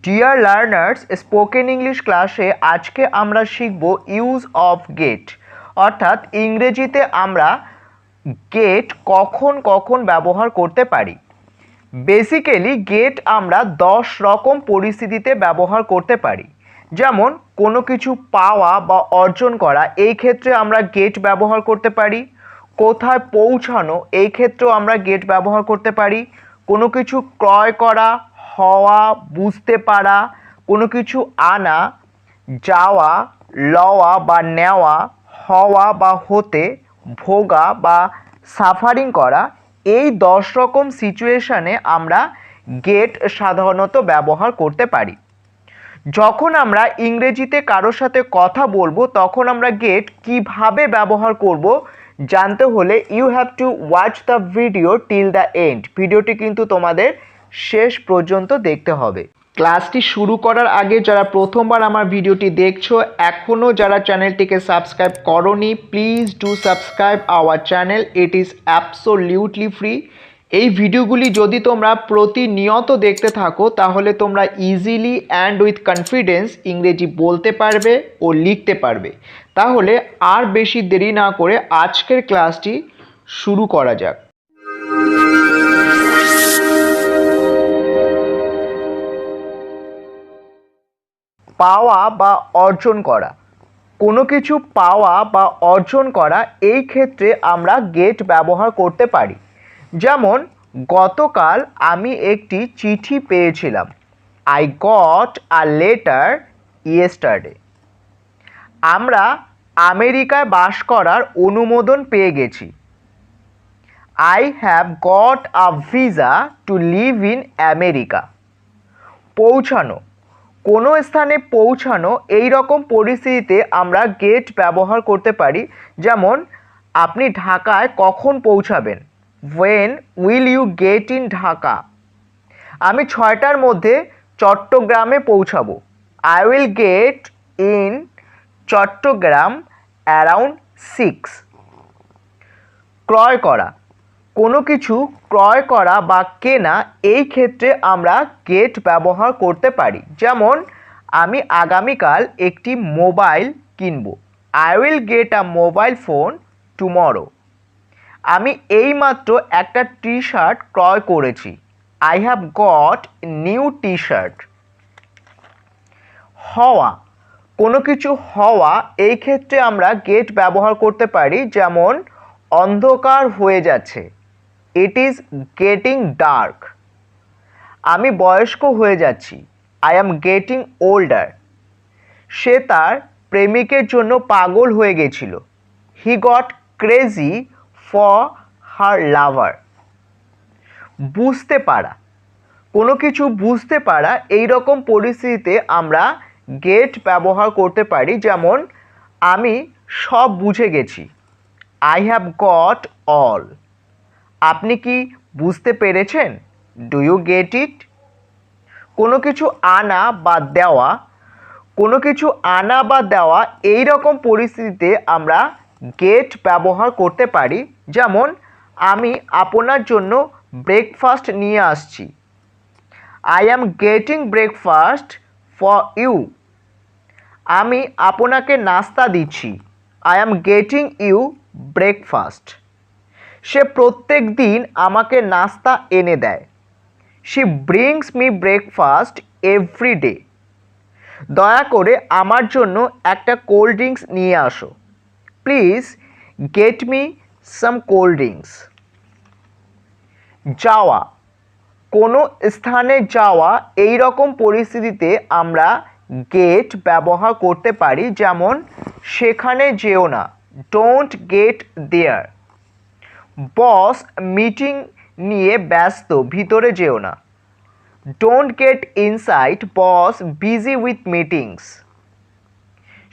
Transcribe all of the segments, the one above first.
Dear learners, spoken English ক্লাসে আজকে আমরা শিখব ইউজ অফ গেট, অর্থাৎ ইংরেজিতে আমরা গেট কখন কখন ব্যবহার করতে পারি। বেসিক্যালি গেট আমরা 10 রকম পরিস্থিতিতে ব্যবহার করতে পারি। যেমন কোনো কিছু পাওয়া বা অর্জন করা, এই ক্ষেত্রে আমরা গেট ব্যবহার করতে পারি। কোথায় পৌঁছানো, এই ক্ষেত্রেও আমরা গেট ব্যবহার করতে পারি। কোনো কিছু ক্রয় করা, হওয়া, বুঝতে পারা, কোনো কিছু আনা, যাওয়া, লওয়া বা নেওয়া, হওয়া বা হতে, ভোগা বা সাফারিং করা, এই 10 রকম সিচুয়েশানে আমরা গেট সাধারণত ব্যবহার করতে পারি। যখন আমরা ইংরেজিতে কারোর সাথে কথা বলবো তখন আমরা গেট কিভাবে ব্যবহার করব জানতে হলে you have to watch the video till the end. ভিডিওটি কিন্তু তোমাদের শেষ পর্যন্ত দেখতে হবে। ক্লাসটি শুরু করার আগে যারা প্রথমবার আমার ভিডিওটি দেখছো, এখনও যারা চ্যানেলটিকে সাবস্ক্রাইব করোনি, please do subscribe our channel, it is absolutely free. এই ভিডিওগুলি যদি তোমরা প্রতিনিয়ত দেখতে থাকো তাহলে তোমরা ইজিলি অ্যান্ড উইথ কনফিডেন্স ইংরেজি বলতে পারবে ও লিখতে পারবে। তাহলে আর বেশি দেরি না করে আজকের ক্লাসটি শুরু করা যাক। পাওয়া বা অর্জন করা, কোনো কিছু পাওয়া বা অর্জন করা, এই ক্ষেত্রে আমরা গেট ব্যবহার করতে পারি। যেমন গতকাল আমি একটি চিঠি পেয়েছিলাম। I got a letter yesterday. আমরা আমেরিকায় বাস করার অনুমোদন পেয়ে গেছি। I have got a visa to live in America. পৌঁছানো, কোনো স্থানে পৌঁছানো, এই রকম পরিস্থিতিতে আমরা গেট ব্যবহার করতে পারি। যেমন আপনি ঢাকায় কখন পৌঁছাবেন? When will you get in Dhaka? আমি 6টার মধ্যে চট্টগ্রামে পৌঁছাবো। I will get in Chittagong around 6. ক্রয় করা, কোনো কিছু ক্রয় করা বা কেনা, এই ক্ষেত্রে আমরা গেট ব্যবহার করতে পারি। যেমন আমি আগামীকাল একটি মোবাইল কিনব। I will get a mobile phone tomorrow. আমি এইমাত্র একটা টি শার্ট ক্রয় করেছি। I have got new t-shirt. হওয়া, কোনো কিছু হওয়া, এই ক্ষেত্রে আমরা গেট ব্যবহার করতে পারি। যেমন অন্ধকার হয়ে যাচ্ছে, ইট ইজ গেটিং ডার্ক। আমি বয়স্ক হয়ে যাচ্ছি, আই অ্যাম গেটিং ওল্ডার। সে তার প্রেমিকের জন্য পাগল হয়ে গেছিল, he got crazy for her lover. বুঝতে পারা, কোনো কিছু বুঝতে পারা, এই রকম পরিস্থিতিতে আমরা গেট ব্যবহার করতে পারি। যেমন আমি সব বুঝে গেছি, আই হ্যাভ গট অল। আপনি কি বুঝতে পেরেছেন? Do you get it? কোনো কিছু আনা বা দেওয়া, কোনো কিছু আনা বা দেওয়া, এই রকম পরিস্থিতিতে আমরা গেট ব্যবহার করতে পারি। যেমন আমি আপনার জন্য ব্রেকফাস্ট নিয়ে আসছি, I am getting breakfast for you. আমি আপনাকে নাস্তা দিচ্ছি, I am getting you breakfast. সে প্রত্যেক দিন আমাকে নাস্তা এনে দেয়, she brings me breakfast every day. দয়া করে আমার জন্য একটা কোল্ড ড্রিঙ্কস নিয়ে আসো, please get me some cold drinks. যাওয়া, কোনো স্থানে যাওয়া, এই রকম পরিস্থিতিতে আমরা গেট ব্যবহার করতে পারি। যেমন সেখানে যেও না, don't get there. Boss meeting নিয়ে ব্যস্ত, ভিতরে যেও না, don't get inside, boss busy with meetings.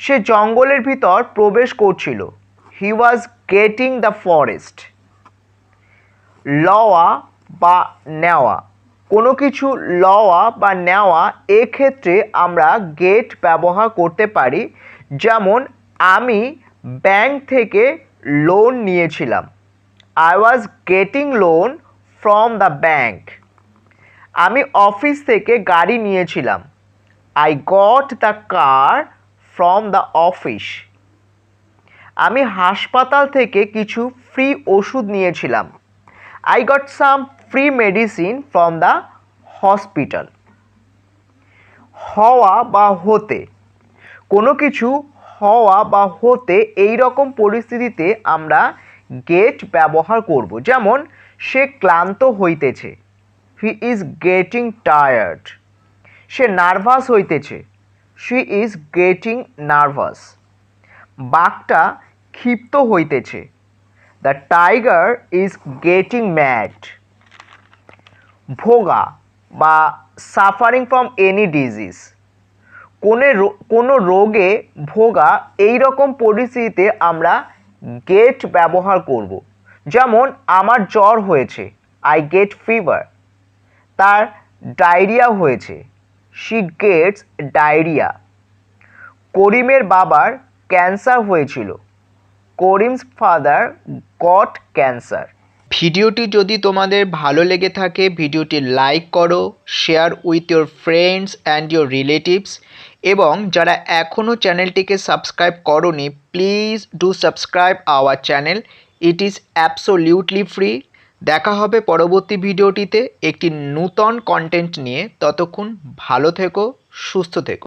সে জঙ্গলের ভিতর প্রবেশ করছিল, he was getting the forest. লওয়া বা নেওয়া, কোনো কিছু লওয়া বা নেওয়া, এক্ষেত্রে আমরা গেট ব্যবহার করতে পারি। যেমন আমি ব্যাংক থেকে লোন নিয়েছিলাম, I was getting loan from the bank. আমি অফিস থেকে গাড়ি নিয়েছিলাম, I got the car from the office. আমি হাসপাতাল থেকে কিছু ফ্রি ওষুধ নিয়েছিলাম। I got some free medicine from the hospital. হওয়া বা হতে, কোনো কিছু হওয়া বা হতে এই রকম পরিস্থিতিতে আমরা গেট ব্যবহার করব। যেমন সে ক্লান্ত হইতেছে, he is getting tired. Say nervous হইতেছে, শি ইজ গেটিং নার্ভাস। বাঘটা ক্ষিপ্ত হইতেছে, the tiger is getting mad. ভোগা বা সাফারিং ফ্রম এনি ডিজিজ, কোনো রোগে ভোগা এই রকম পরিস্থিতিতে আমরা গেট ব্যবহার করব। যেমন আমার জ্বর হয়েছে, আই গেট ফিভার। তার ডায়রিয়া হয়েছে, শি গেটস ডায়রিয়া। করিমের বাবার ক্যান্সার হয়েছিল, করিমস ফাদার গট ক্যান্সার। ভিডিওটি যদি তোমাদের ভালো লেগে থাকে ভিডিওটি লাইক করো, share with your friends and your relatives, এবং যারা এখনও চ্যানেলটিকে সাবস্ক্রাইব করোনি please do subscribe our channel, it is absolutely free. দেখা হবে পরবর্তী ভিডিওটিতে একটি নূতন কন্টেন্ট নিয়ে। ততক্ষণ ভালো থেকো, সুস্থ থেকো।